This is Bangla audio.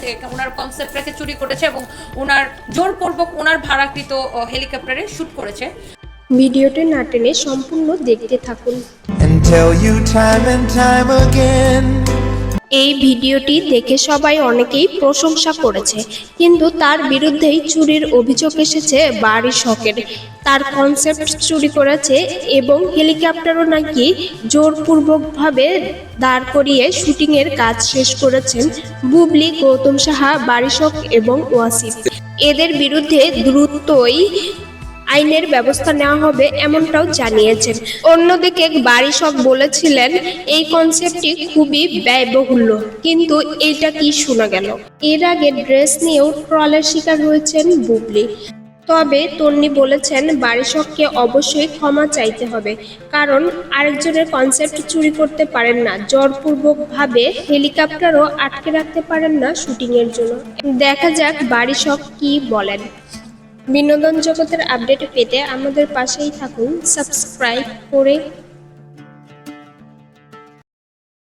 যে ওনার কনসেপ্টটাকে চুরি করেছে এবং ওনার জোরপূর্বক ওনার ভাড়াকৃত হেলিকপ্টারে শ্যুট করেছে। ভিডিওটি না টেনে সম্পূর্ণ দেখতে থাকুন। and tell you time and time again. এই ভিডিওটি দেখে সবাই অনেকেই প্রশংসা করেছে, কিন্তু তার বিরুদ্ধেই চুরির অভিযোগ এসেছে বারিশকের। তার কনসেপ্ট চুরি করেছে এবং হেলিকপ্টারও নাকি জোরপূর্বকভাবে দাঁড় করিয়ে শুটিংয়ের কাজ শেষ করেছেন বুবলি, গৌতম সাহা, বারিশক এবং ওয়াসিফ। এদের বিরুদ্ধে দ্রুতই আইনের ব্যবস্থা নেওয়া হবে এমনটাও জানিয়েছেন। অন্যদিকে বারিশক বলেছিলেন এই কনসেপ্টটি খুবই ব্যয়বহুল, কিন্তু এইটা কি শোনা গেল। এর আগে ড্রেস নিয়েও ট্রলের শিকার হয়েছেন বুবলি। তবে তন্নি বলেছেন বারিশককে অবশ্যই ক্ষমা চাইতে হবে, কারণ আরেকজনের কনসেপ্ট চুরি করতে পারেন না, জোরপূর্বকভাবে হেলিকপ্টারও আটকে রাখতে পারেন না শুটিংয়ের জন্য। দেখা যাক বারিশক কি বলেন। বিনোদন জগতের আপডেট পেতে আমাদের পাশেই থাকুন, সাবস্ক্রাইব করে